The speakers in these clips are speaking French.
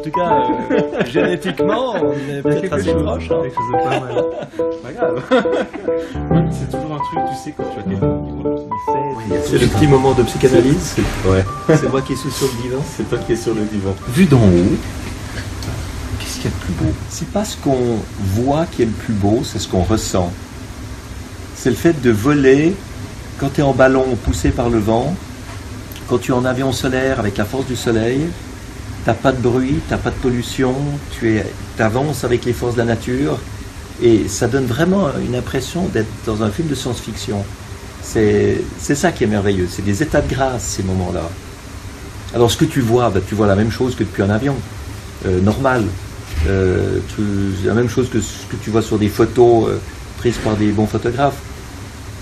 tout cas, génétiquement, on est peut-être assez proches. Hein. Quelque chose de pas mal. Pas grave. C'est toujours un truc, tu sais, quand tu as quelqu'un qui voit qui fait. C'est le petit moment de psychanalyse. Ouais. C'est moi qui suis sur le divan. C'est toi qui es sur le divan. Vu d'en haut, qu'est-ce qu'il y a de plus beau? C'est pas ce qu'on voit qui est le plus beau, c'est ce qu'on ressent. C'est le fait de voler quand tu es en ballon poussé par le vent, quand tu es en avion solaire avec la force du soleil, t'as pas de bruit, t'as pas de pollution, tu avances avec les forces de la nature et ça donne vraiment une impression d'être dans un film de science-fiction. C'est ça qui est merveilleux, c'est des états de grâce ces moments-là. Alors ce que tu vois la même chose que depuis un avion, normal. La même chose que ce que tu vois sur des photos prises par des bons photographes.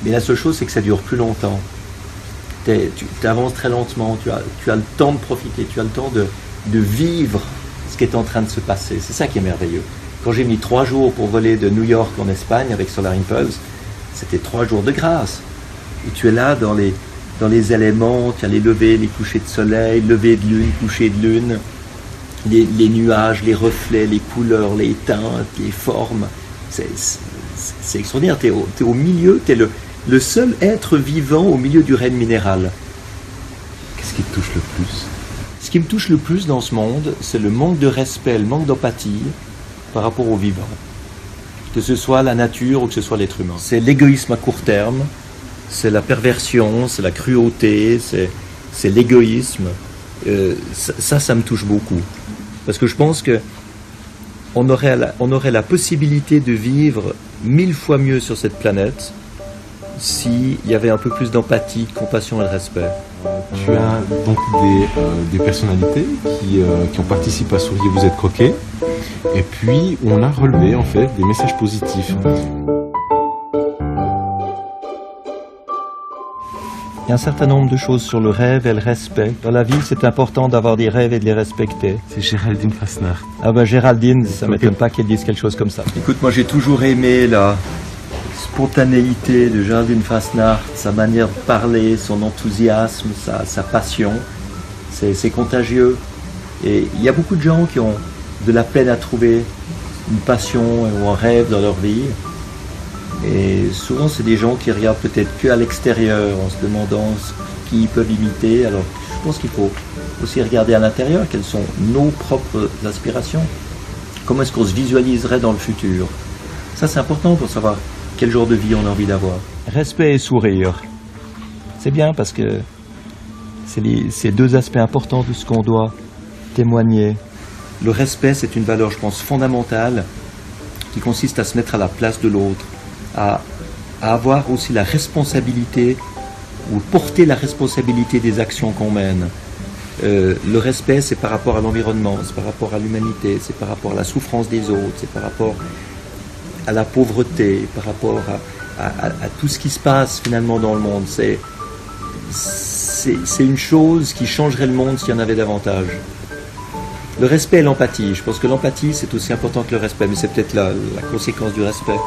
Mais la seule chose, c'est que ça dure plus longtemps. Tu avances très lentement, tu as le temps de profiter, tu as le temps de vivre ce qui est en train de se passer. C'est ça qui est merveilleux. Quand j'ai mis 3 jours pour voler de New York en Espagne avec Solar Impulse, c'était 3 jours de grâce. Et tu es là dans les éléments, tu as les levées, les couchers de soleil, lever de lune, coucher de lune, les nuages, les reflets, les couleurs, les teintes, les formes. C'est extraordinaire. Tu es au milieu, tu es le seul être vivant au milieu du règne minéral. Qu'est-ce qui te touche le plus? Ce qui me touche le plus dans ce monde, c'est le manque de respect, le manque d'empathie par rapport au vivant. Que ce soit la nature ou que ce soit l'être humain. C'est l'égoïsme à court terme, c'est la perversion, c'est la cruauté, c'est l'égoïsme. Ça me touche beaucoup. Parce que je pense que on aurait la possibilité de vivre 1000 fois mieux sur cette planète s'il y avait un peu plus d'empathie, de compassion et de respect. Tu as donc des personnalités qui ont participé à Souriez, vous êtes croqués. Et puis, on a relevé en fait des messages positifs. Il y a un certain nombre de choses sur le rêve et le respect. Dans la vie, c'est important d'avoir des rêves et de les respecter. C'est Géraldine Fasnacht. Ah ben Géraldine, ça m'étonne pas qu'elle dise quelque chose comme ça. Écoute, moi j'ai toujours aimé la spontanéité de Géraldine Fasnacht, sa manière de parler, son enthousiasme, sa passion. C'est contagieux. Et il y a beaucoup de gens qui ont de la peine à trouver une passion ou un rêve dans leur vie. Et souvent, c'est des gens qui regardent peut-être qu'à l'extérieur en se demandant qui ils peuvent imiter. Alors, je pense qu'il faut aussi regarder à l'intérieur quelles sont nos propres aspirations. Comment est-ce qu'on se visualiserait dans le futur? Ça, c'est important pour savoir quel genre de vie on a envie d'avoir. Respect et sourire. C'est bien parce que c'est 2 aspects importants de ce qu'on doit témoigner. Le respect, c'est une valeur, je pense, fondamentale qui consiste à se mettre à la place de l'autre. À avoir aussi la responsabilité ou porter la responsabilité des actions qu'on mène. Le respect, c'est par rapport à l'environnement, c'est par rapport à l'humanité, c'est par rapport à la souffrance des autres, c'est par rapport à la pauvreté, par rapport à tout ce qui se passe finalement dans le monde. C'est une chose qui changerait le monde s'il y en avait davantage. Le respect et l'empathie. Je pense que l'empathie, c'est aussi important que le respect, mais c'est peut-être la conséquence du respect.